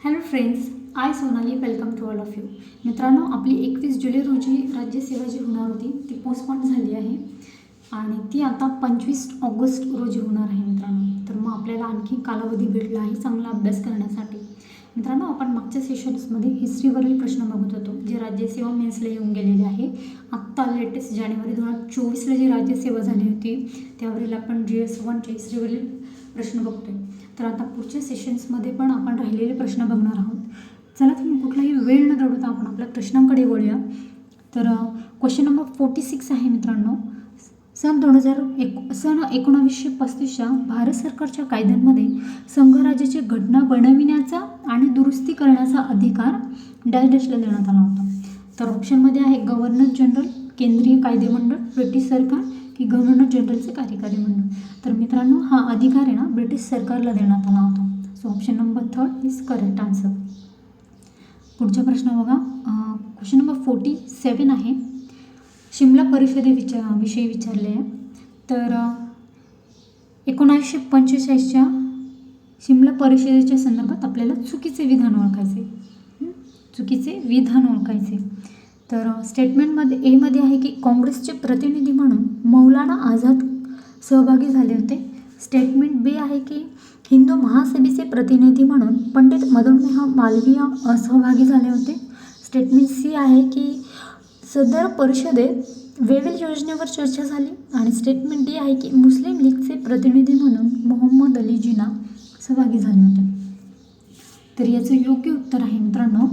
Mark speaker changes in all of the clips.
Speaker 1: Hello friends, I Sonali welcome to all of you. मित्रांनो, आपली 21 जुलै रोजी राज्यसेवा जी होणार होती ती पोस्टपोन झाली आहे आणि ती आता 25 ऑगस्ट रोजी होणार आहे मित्रांनो. तर मग आपल्याला आणखी कालावधी भेटला आहे चांगला अभ्यास करण्यासाठी. मित्रांनो, आपण मागच्या सेशन्समध्ये हिस्ट्रीवरील प्रश्न बघत होतो जे राज्यसेवा मेन्सला येऊन गेलेले आहे. आत्ता लेटेस्ट जानेवारी 2024ला जी राज्यसेवा झाली होती त्यावरील आपण GS1 हिस्ट्रीवरील प्रश्न बघतोय. तर आता पुढच्या सेशन्समध्ये पण आपण राहिलेले प्रश्न बघणार आहोत. चला तुम्ही कुठलाही वेळ न दवडता आपण आपल्या प्रश्नांकडे वळूया. तर क्वेश्चन नंबर 46 आहे मित्रांनो. सन 1935च्या भारत सरकारच्या कायद्यांमध्ये संघराज्याची घटना बनविण्याचा आणि दुरुस्ती करण्याचा अधिकार डॅशला देण्यात आला होता. तर ऑप्शनमध्ये आहे गव्हर्नर जनरल, केंद्रीय कायदेमंडळ, ब्रिटिश सरकार की गव्हर्नर जनरलचे कार्यकारी मंडळ. तर मित्रांनो, हा अधिकार आहे ना ब्रिटिश सरकारला देण्यात आला होता. So option number 3 is correct answer. पुढचा प्रश्न बघा. क्वेश्चन नंबर 47 आहे. शिमला परिषदेविषयी विचारले आहे. तर 1945च्या शिमला परिषदेच्या संदर्भात आपल्याला चुकीचे विधान ओळखायचे. तर स्टेटमेंटमध्ये एमध्ये आहे की काँग्रेसचे प्रतिनिधी म्हणून मौलाना आझाद सहभागी झाले होते. स्टेटमेंट बी आहे की हिंदू महासभेचे प्रतिनिधी म्हणून पंडित मदनमोहन मालवीय सहभागी झाले होते. स्टेटमेंट सी आहे की सदर परिषदेत वेवेल योजनेवर चर्चा झाली. आणि स्टेटमेंट डी आहे की मुस्लिम लीगचे प्रतिनिधी म्हणून मोहम्मद अली जिना सहभागी झाले होते. तर याचं योग्य उत्तर आहे मित्रांनो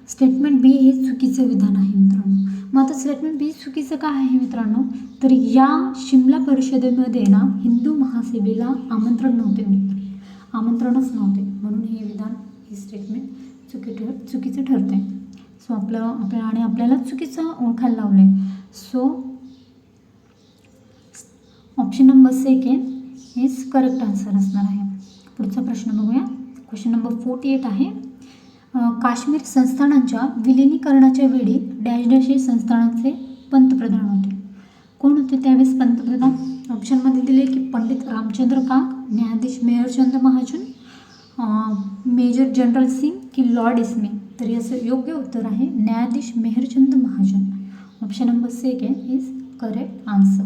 Speaker 1: स्टेटमेंट बी हे चुकीचं विधान आहे मित्रांनो. मग आता स्टेटमेंट बी चुकीचं का आहे मित्रांनो? तर या शिमला परिषदेमध्ये ना हिंदू महासभेला आमंत्रणच नव्हते म्हणून हे विधान हे स्टेटमेंट चुकीचं ठरते. सो आपल्याला चुकीचं ओळखायला लावलं आहे. So option number 2 is correct answer असणार आहे. पुढचा प्रश्न बघूया. क्वेश्चन नंबर 48 आहे. काश्मीर संस्थानांच्या विलिनीकरणाच्या वेळी डॅश हे संस्थानाचे पंतप्रधान होते. कोण होते त्यावेळेस पंतप्रधान? ऑप्शनमध्ये दिले की पंडित रामचंद्र काग, न्यायाधीश मेहरचंद महाजन, मेजर जनरल सिंग की लॉर्ड इस्मे. तर याचं योग्य उत्तर आहे न्यायाधीश Mehrchand Mahajan. Option number 2 is correct answer.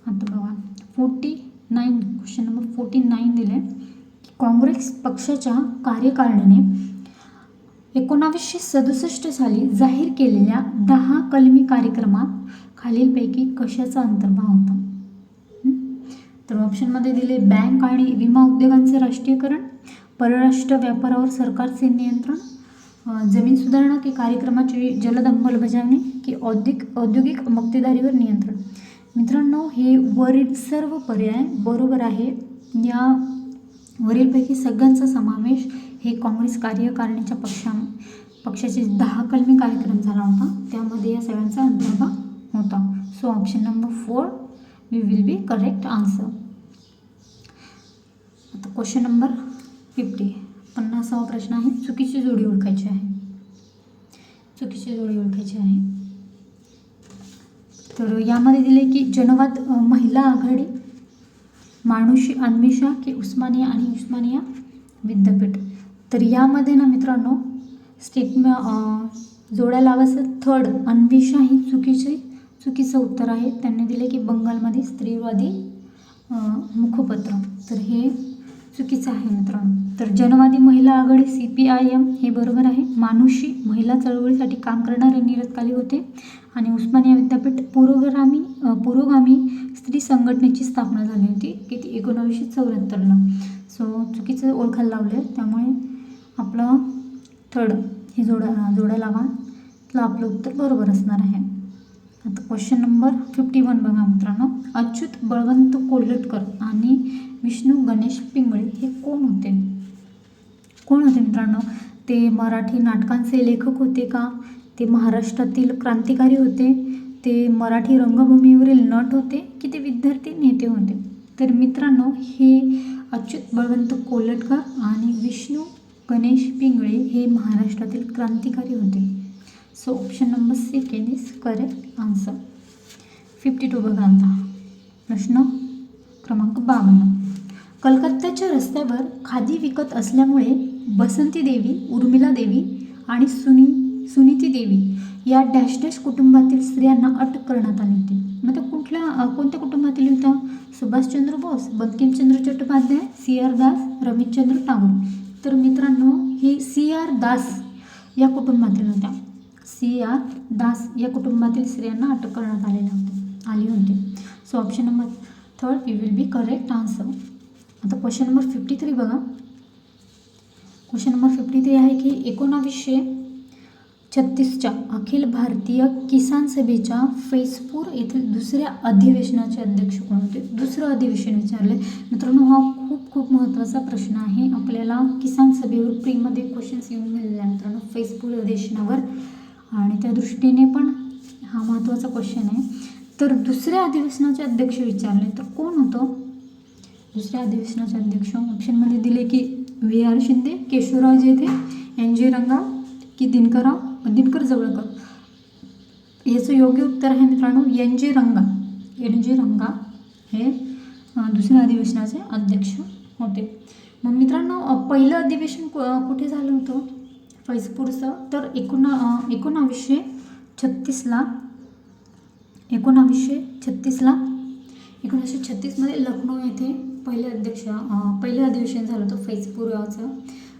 Speaker 1: आता बघा 49 क्वेश्चन नंबर 49 दिले की काँग्रेस पक्षाच्या कार्यकारिणीने 1967 साली जाहीर केलेल्या 10 कलमी कार्यक्रमात खालीलपैकी कशाचा अंतर्भाव होता? तर ऑप्शनमध्ये दिले बँक आणि विमा उद्योगांचे राष्ट्रीयकरण, परराष्ट्र व्यापारावर सरकारचे नियंत्रण, जमीन सुधारणा की कार्यक्रमाची जलद अंमलबजावणी की औद्योगिक मक्तेदारीवर नियंत्रण. मित्रांनो, हे वरील सर्व पर्याय बरोबर आहे. या वरीलपैकी सगळ्यांचा समावेश हे काँग्रेस कार्यकारिणीच्या पक्षाचे 10 कलमी कार्यक्रम झाला होता त्यामध्ये या सगळ्यांचा अंतर्भाव होता. So option number 4 will be correct answer. आता क्वेश्चन नंबर 50वा प्रश्न आहे. चुकीची जोडी ओळखायची आहे. तर यामध्ये दिले की जनवाद महिला आघाडी, मानुषी अन्वेषा की उस्मानिया विद्यापीठ. तर यामध्ये ना मित्रांनो जोड्या लावायचं 3rd अन्वेषा ही चुकीचं उत्तर आहे. त्यांनी दिले की बंगालमध्ये स्त्रीवादी मुखपत्र. तर हे चुकीचं आहे मित्रांनो. तर जनवादी महिला आघाडी CPIM हे बरोबर आहे. मानुषी महिला चळवळीसाठी काम करणारे निरतकाली होते. आणि उस्मानिया विद्यापीठ पुरोगामी स्त्री संघटनेची स्थापना झाली होती की ती 1974ला. सो चुकीचं ओळखायला लावलं आहे त्यामुळे आपलं 3rd ही जोड्या लावा तर आपलं उत्तर बरोबर असणार आहे. आता क्वेश्चन नंबर 51 बघा मित्रांनो. अच्युत बळवंत कोल्हटकर आणि विष्णू गणेश पिंगळे हे कोण होते मित्रांनो? ते मराठी नाटकांचे लेखक होते का? ते महाराष्ट्रातील क्रांतिकारी होते? ते मराठी रंगभूमीवरील नट होते की ते विद्यार्थी नेते होते? तर मित्रांनो, हे अच्युत बळवंत कोल्हटकर आणि विष्णू गणेश पिंगळे हे महाराष्ट्रातील क्रांतिकारी होते. So option number 2 is correct answer. 52 बघा आता. प्रश्न क्रमांक 52. कलकत्त्याच्या रस्त्यावर खादी विकत असल्यामुळे बसंती देवी, उर्मिला देवी आणि सुनीती देवी या डॅश डॅश कुटुंबातील स्त्रियांना अटक करण्यात आली होती. मग ते कोणत्या कुटुंबातील होत्या? सुभाषचंद्र बोस, बंकिमचंद्र चट्टोपाध्याय, C.R. दास, रमेशचंद्र टागोर. तर मित्रांनो ही C.R. दास या कुटुंबातील होत्या. C.R. दास या कुटुंबातील स्त्रियांना अटक करण्यात आली होती. So option number 3 you will be correct answer. आता क्वेश्चन नंबर 53 बघा. क्वेश्चन नंबर 53 आहे की 1936च्या अखिल भारतीय किसान सभेच्या फैजपूर येथील दुसऱ्या अधिवेशनाचे अध्यक्ष कोण होते? दुसरं अधिवेशन विचारले मित्रांनो. हा खूप महत्त्वाचा प्रश्न आहे. आपल्याला किसान सभेवर प्रीमध्ये क्वेश्चन्स येऊन गेलेले आहे मित्रांनो फैजपूर अधिवेशनावर, आणि त्या दृष्टीने पण हा महत्त्वाचा क्वेश्चन आहे. तर दुसऱ्या अधिवेशनाचे अध्यक्ष विचारले तर कोण होतं? दुसऱ्या अधिवेशनाचे अध्यक्ष ऑप्शनमध्ये दिले की V.R. शिंदे, केशवराव जेथे, N.G. रंगा की दिनकर जवळकर. याचं योग्य उत्तर आहे मित्रांनो N.G. रंगा. N.G. रंगा हे दुसऱ्या अधिवेशनाचे अध्यक्ष होते. मग मित्रांनो पहिलं अधिवेशन कुठे झालं होतं फैजपूरचं? तर 1936 मध्ये लखनौ येथे पहिलं अधिवेशन झालं होतं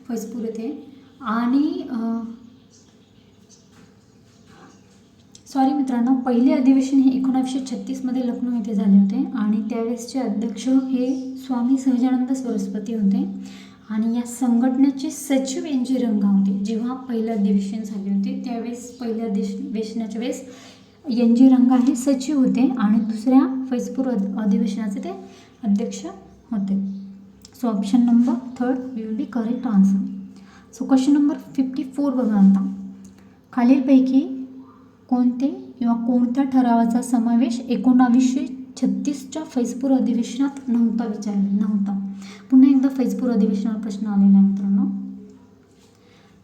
Speaker 1: फैजपूर येथे. आणि सॉरी मित्रांनो, पहिले अधिवेशन हे 1936 मध्ये लखनौ येथे झाले होते आणि त्यावेळेसचे अध्यक्ष हे स्वामी सहजानंद सरस्वती होते आणि या संघटनेचे सचिव N.G. रंगा होते. जेव्हा पहिलं अधिवेशन झाले होते त्यावेळेस पहिल्या अधिवेशनाच्या वेळेस N.G. रंगा हे सचिव होते आणि दुसऱ्या फैजपूर अधिवेशनाचे ते अध्यक्ष होते. So option number 3 will be correct answer. So question number 54 बघा. आता खालीलपैकी कोणते किंवा कोणत्या ठरावाचा समावेश 1936च्या फैजपूर अधिवेशनात नव्हता? पुन्हा एकदा फैजपूर अधिवेशनावर प्रश्न आलेला आहे मित्रांनो.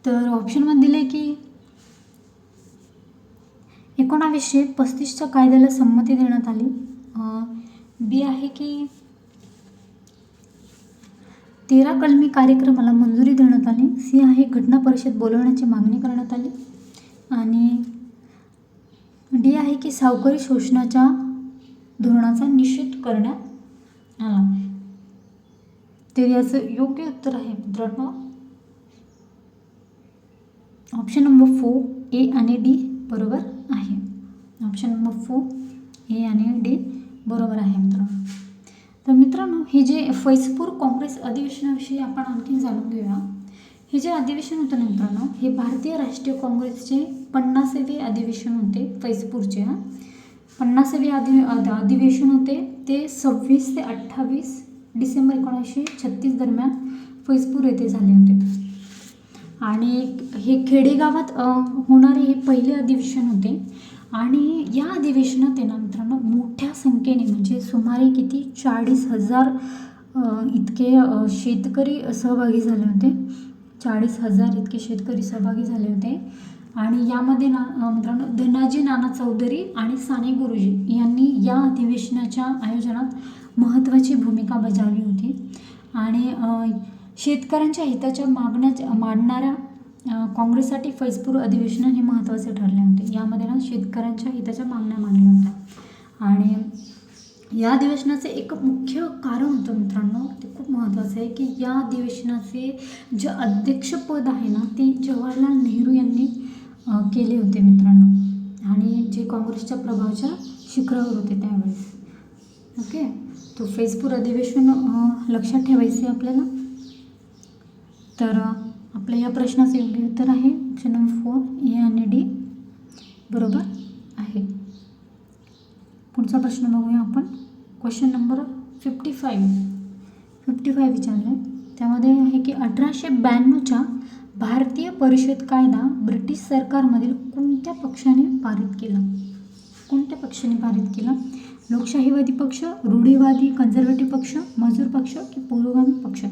Speaker 1: तर ऑप्शनमध्ये दिले की 1935च्या कायद्याला संमती देण्यात आली. बी आहे की 13 कलमी कार्यक्रमाला मंजुरी देण्यात आली. सी आहे घटना परिषद बोलवण्याची मागणी करण्यात आली. आणि डी आहे की सावकारी शोषणाच्या धोरणाचा निषेध करण्यात आला. तर याचं योग्य उत्तर आहे मित्रांनो ऑप्शन नंबर 4 ए आणि डी बरोबर आहे. ऑप्शन नंबर 4 ए आणि डी बरोबर आहे मित्रांनो. तर मित्रांनो हे जे फैजपूर काँग्रेस अधिवेशनाविषयी आपण आणखी जाणून घेऊया. हे जे अधिवेशन होतं ना मित्रांनो हे भारतीय राष्ट्रीय काँग्रेसचे 50वे अधिवेशन होते फैजपूरचे. 50वे अधिवेशन होते ते 26 ते 28 डिसेंबर 1936 दरम्यान फैजपूर येथे झाले होते. आणि हे खेडेगावात होणारे हे पहिले अधिवेशन होते. आणि या अधिवेशनात आहे ना मित्रांनो मोठ्या संख्येने म्हणजे सुमारे किती 40,000 इतके शेतकरी सहभागी झाले होते. 40,000 इतके शेतकरी सहभागी झाले होते. आणि यामध्ये मित्रांनो धनाजी नाना चौधरी आणि साने गुरुजी यांनी या अधिवेशनाच्या आयोजनात महत्त्वाची भूमिका बजावली होती. आणि शेतकऱ्यांच्या हिताच्या मांडणाऱ्या काँग्रेससाठी फैजपूर अधिवेशन हे महत्त्वाचे ठरले होते. यामध्ये ना शेतकऱ्यांच्या हिताच्या मागण्या मांडल्या होत्या. आणि या अधिवेशनाचे एक मुख्य कारण होतं मित्रांनो ते खूप महत्त्वाचं आहे की या अधिवेशनाचे जे अध्यक्षपद आहे ना ते जवाहरलाल नेहरू यांनी केले होते मित्रांनो. आणि जे काँग्रेसच्या प्रभावाच्या शिखरावर होते त्यावेळेस. ओके, तो फैजपूर अधिवेशन लक्षात ठेवायचे आपल्याला. तर आपल्या या प्रश्नाचं योग्य उत्तर आहे ऑप्शन नंबर 4 ए आणि डी बरोबर आहे. पुढचा प्रश्न बघूया आपण. क्वेश्चन नंबर 55 विचारलं. त्यामध्ये आहे की 1892च्या भारतीय परिषद कायदा ब्रिटिश सरकारमधील कोणत्या पक्षाने पारित केला? लोकशाहीवादी पक्ष, रूढीवादी कन्झर्वेटिव्ह पक्ष, मजूर पक्ष की पुरोगामी पक्ष?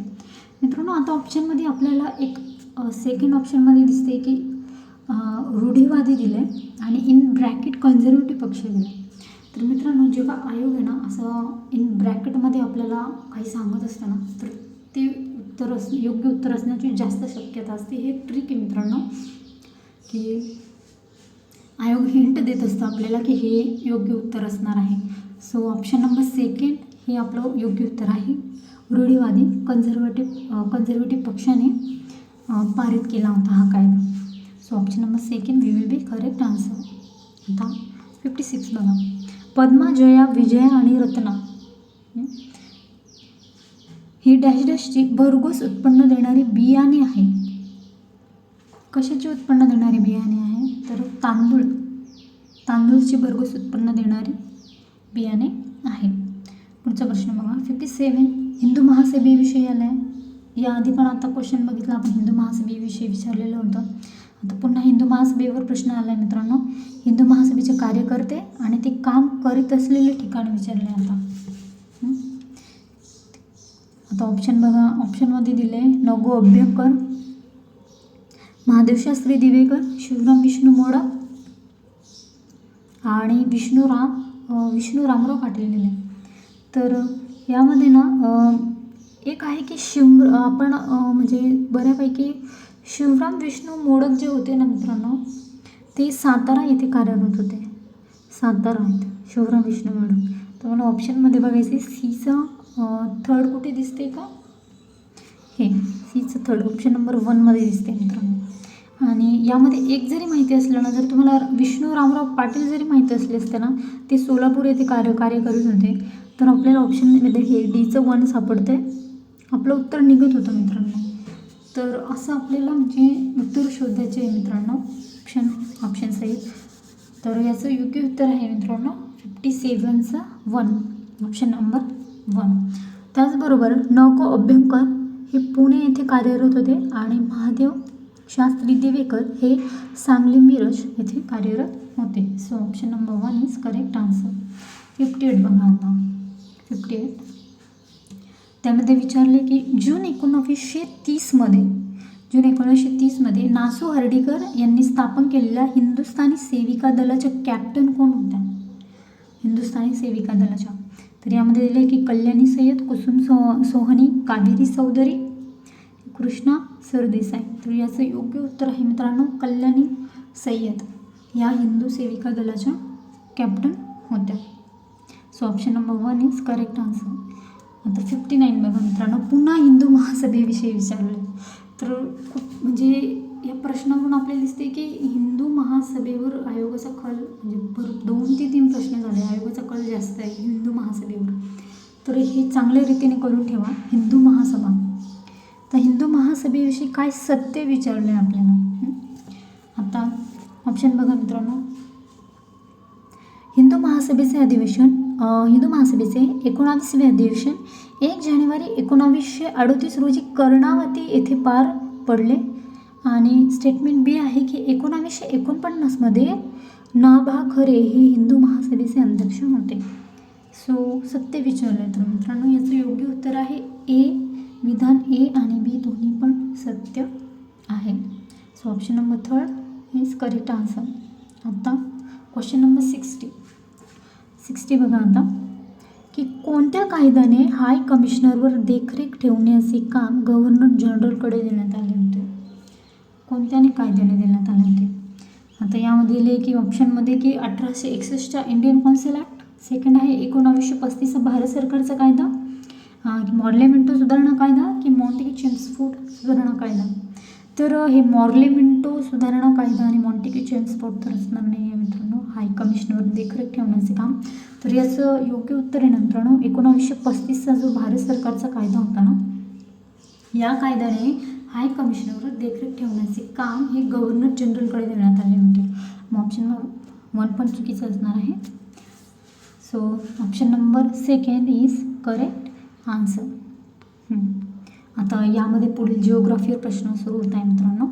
Speaker 1: मित्रांनो आता ऑप्शनमध्ये आपल्याला एक सेकंड ऑप्शनमध्ये दिसते की रूढीवादी दिले आणि इन ब्रॅकेट कन्झर्वेटिव्ह पक्ष दिले. तर मित्रांनो जेव्हा आयोग आहे ना असं इन ब्रॅकेटमध्ये आपल्याला काही सांगत असतं ना तर ते योग्य उत्तर असण्याची जास्त शक्यता असते. हे ट्रिक आहे मित्रांनो, की आयोग हिंट देत असतं आपल्याला की हे योग्य उत्तर असणार आहे. सो ऑप्शन नंबर सेकंड हे आपलं योग्य उत्तर आहे. रूढीवादी कन्झर्वेटिव्ह पक्षाने पारित केला होता हा कायदा. So option number second will be correct answer. आता 56 बघा. पद्मा, जया, विजया आणि रत्ना ही डॅश डॅशची भरघोस उत्पन्न देणारी बियाणे आहे. कशाची उत्पन्न देणारी बियाणे आहे? तर तांदूळची भरघोस उत्पन्न देणारी बियाणे आहे. पुढचा प्रश्न बघा 57. हिंदू महासभेविषयी आला आहे. याआधी पण आता क्वेश्चन बघितला आपण, हिंदू महासभेविषयी विचारलेलं होतं. आता पुन्हा हिंदू महासभेवर प्रश्न आला आहे मित्रांनो. हिंदू महासभेचे कार्यकर्ते आणि ते काम करीत असलेले ठिकाण विचारले. आता ऑप्शन बघा. ऑप्शनमध्ये दिले नगो अभ्यंकर, महादेवशास्त्री दिवेकर, शिवराम विष्णू मोडक आणि विष्णुरामराव पाटील दिले. तर यामध्ये ना एक आहे की आपण म्हणजे बऱ्यापैकी शिवराम विष्णू मोडक जे होते ना मित्रांनो, ते सातारा येथे कार्यरत होते. सातारा येथे शिवराम विष्णू मोडक. तर मला ऑप्शनमध्ये बघायचे सीचं थर्ड कुठे दिसते का? हे सीचं थर्ड ऑप्शन नंबर 1मध्ये दिसते मित्रांनो. आणि यामध्ये एक जरी माहिती असलं ना, जर तुम्हाला विष्णुरामराव पाटील जरी माहिती असले असते ना, ते सोलापूर येथे कार्य करीत होते, तर आपल्याला ऑप्शनमध्ये हे डीचं 1 सापडते. आपलं उत्तर निघत होतं मित्रांनो. तर असं आपल्याला म्हणजे उत्तर शोधायचे आहे मित्रांनो ऑप्शन सहित. तर याचं योग्य उत्तर आहे मित्रांनो 57चं 1 ऑप्शन नंबर 1. त्याचबरोबर नको अभ्यंकर हे पुणे येथे कार्यरत होते आणि महादेव शास्त्री दिवेकर हे सांगली मिरज येथे कार्यरत होते. So option number 1 is correct answer. 58 बघा आता 58. त्यामध्ये विचारले की जून 1930मध्ये नासू हर्डीकर यांनी स्थापन केलेल्या हिंदुस्थानी सेविका दलाच्या कॅप्टन कोण होत्या? हिंदुस्थानी सेविका दलाच्या. तर यामध्ये दिले की कल्याणी सय्यद, कुसुम सोहनी, कावेरी चौधरी, कृष्णा सरदेसाई. तर याचं योग्य उत्तर आहे मित्रांनो कल्याणी सय्यद या हिंदू सेविका दलाच्या कॅप्टन होत्या. So option number 1 is correct answer. आता 59 बघा मित्रांनो. पुन्हा हिंदू महासभेविषयी विचारले. तर खूप म्हणजे या प्रश्नावरून आपल्याला दिसते की हिंदू महासभेवर आयोगाचा कल म्हणजे 2 ते 3 प्रश्न झाले. आयोगाचा कल जास्त आहे हिंदू महासभेवर. तर हे चांगल्या रीतीने करून ठेवा. हिंदू महासभा. तर हिंदू महासभेविषयी काय सत्य विचारले आपल्याला. आता ऑप्शन बघा मित्रांनो. हिंदू महासभेचे 19वे अधिवेशन 1 जानेवारी 1938 रोजी कर्णावती येथे पार पडले. आणि स्टेटमेंट बी आहे की 1949मध्ये नाभा खरे हे हिंदू महासभेचे अध्यक्ष होते. सो सत्य विचारले. तर मित्रांनो याचं योग्य उत्तर आहे ए. विधान ए आणि बी दोन्ही पण सत्य आहे. So option number 3 is correct answer. आता क्वेश्चन नंबर 60 बघा आता की कोणत्या कायद्याने हाय कमिशनरवर देखरेख ठेवण्याचे काम गव्हर्नर जनरलकडे देण्यात आले होते? कोणत्याने कायद्याने देण्यात आले होते? आता यामध्ये दिले की ऑप्शनमध्ये की 1861च्या इंडियन कौन्सिल ॲक्ट, सेकंड आहे 1935चा भारत सरकारचा कायदा, मॉर्लेमेंटो सुधारणा कायदा की मॉन्टेग्यू चेम्सफोर्ड सुधारणा कायदा. तर हे मॉर्लेमेंटो सुधारणा कायदा आणि मॉन्टेग्यू चेम्सफोर्ड तर असणार नाही आहे मित्रांनो. हाय कमिशनरवर देखरेख ठेवण्याचे काम. तर याचं योग्य उत्तर आहे मित्रांनो 1935चा जो भारत सरकारचा कायदा होता ना, या कायद्याने हाय कमिशनरवर देखरेख ठेवण्याचे काम हे गव्हर्नर जनरलकडे देण्यात आले होते. मग ऑप्शन 1 पण चुकीचं असणार आहे. So option number 2 is correct answer. आता यामध्ये पुढील जिओग्राफीवर प्रश्न सुरू होत आहे मित्रांनो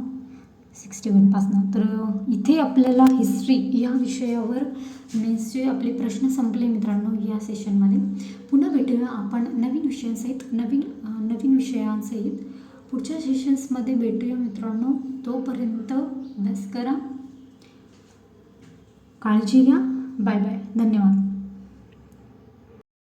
Speaker 1: 61पासून. तर इथे आपल्याला हिस्ट्री या विषयावर मेन्सचे आपले प्रश्न संपले मित्रांनो या सेशनमध्ये. पुन्हा भेटूया आपण नवीन विषयांसहित पुढच्या सेशन्समध्ये भेटूया मित्रांनो. तोपर्यंत अभ्यास करा, काळजी घ्या. Bye bye. धन्यवाद.